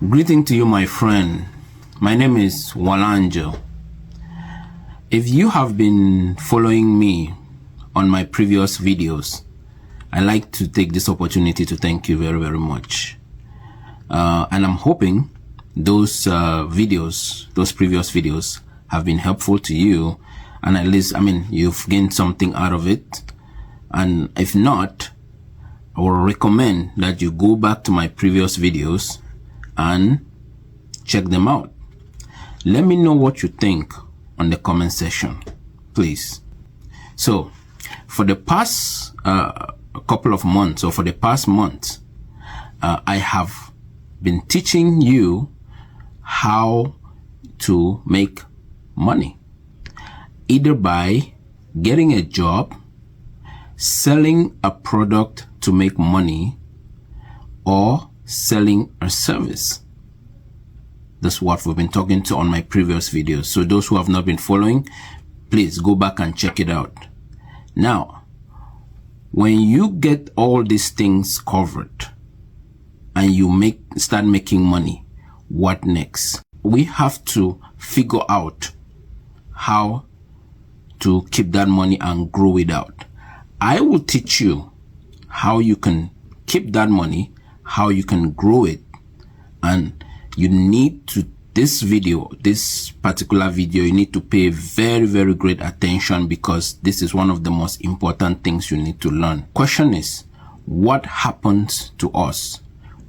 Greeting to you, my friend. My name is Wanlainjo. If you have been following me on my previous videos, I'd like to take this opportunity to thank you very, very much. And I'm hoping those previous videos have been helpful to you, and at least, you've gained something out of it. And if not, I will recommend that you go back to my previous videos and check them out. Let me know what you think on the comment section, please. So, for the past couple of months, or for the past month, I have been teaching you how to make money, either by getting a job, selling a product to make money, or selling a service. That's what we've been talking to on my previous videos. So those who have not been following, please go back and check it out. Now, when you get all these things covered and you start making money, what next? We have to figure out how to keep that money and grow it out. I will teach you how you can keep that money, how you can grow it, and you need to, this particular video, you need to pay very, very great attention, because this is one of the most important things you need to learn. Question is, what happens to us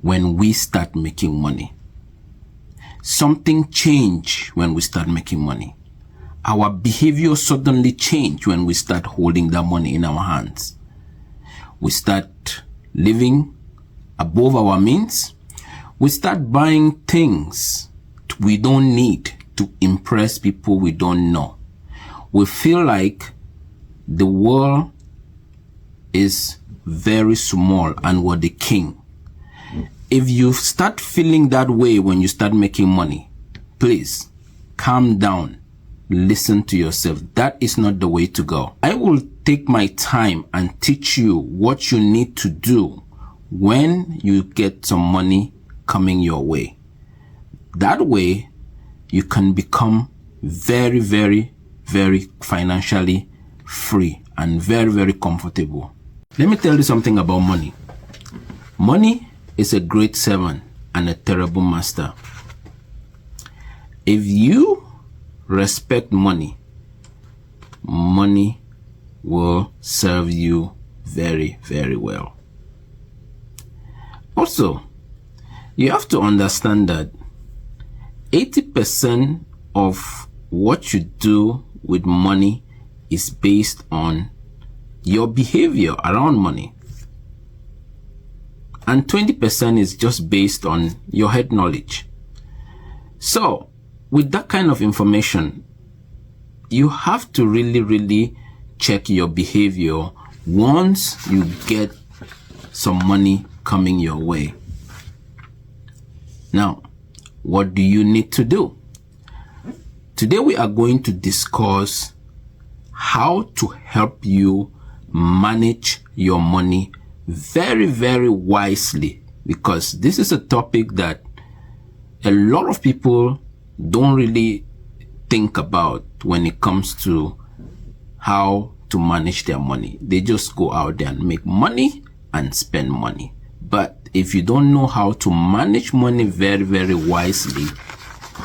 when we start making money? Something change when we start making money. Our behavior suddenly change when we start holding that money in our hands. We start living above our means. We start buying things we don't need to impress people we don't know. We feel like the world is very small and we're the king. If you start feeling that way when you start making money, please calm down. Listen to yourself. That is not the way to go. I will take my time and teach you what you need to do when you get some money coming your way. That way, you can become very, very, very financially free and very, very comfortable. Let me tell you something about money. Money is a great servant and a terrible master. If you respect money, money will serve you very, very well. Also, you have to understand that 80% of what you do with money is based on your behavior around money. And 20% is just based on your head knowledge. So, with that kind of information, you have to really, really check your behavior once you get some money coming your way. Now, what do you need to do? Today we are going to discuss how to help you manage your money very, very wisely, because this is a topic that a lot of people don't really think about when it comes to how to manage their money. They just go out there and make money and spend money. But if you don't know how to manage money very, very wisely,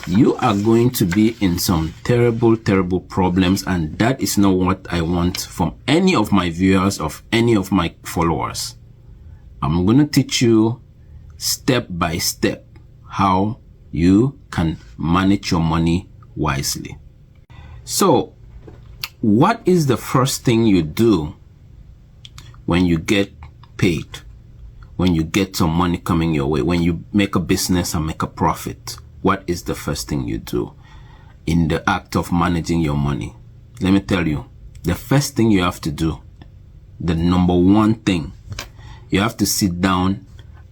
you are going to be in some terrible, terrible problems, and that is not what I want from any of my viewers, of any of my followers. I'm going to teach you step by step how you can manage your money wisely. So, what is the first thing you do when you get paid? When you get some money coming your way, when you make a business and make a profit, what is the first thing you do in the act of managing your money? Let me tell you, the first thing you have to do, the number one thing, you have to sit down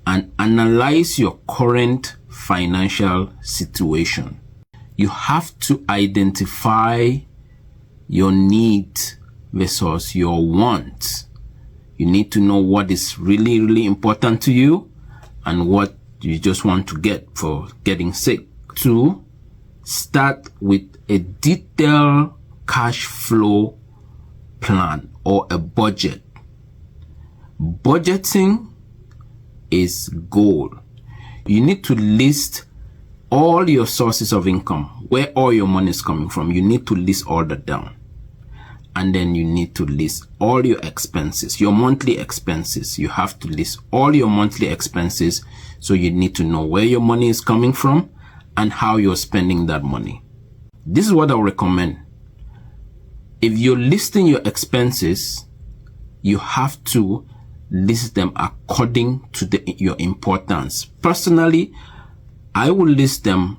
and analyze your current financial situation. You have to identify your needs versus your wants. You need to know what is really, really important to you and what you just want to get for getting sick. 2, start with a detailed cash flow plan or a budget. Budgeting is gold. You need to list all your sources of income, where all your money is coming from. You need to list all that down. And then you need to list all your expenses, your monthly expenses. You have to list all your monthly expenses. So you need to know where your money is coming from and how you're spending that money. This is what I recommend. If you're listing your expenses, you have to list them according to your importance. Personally, I will list them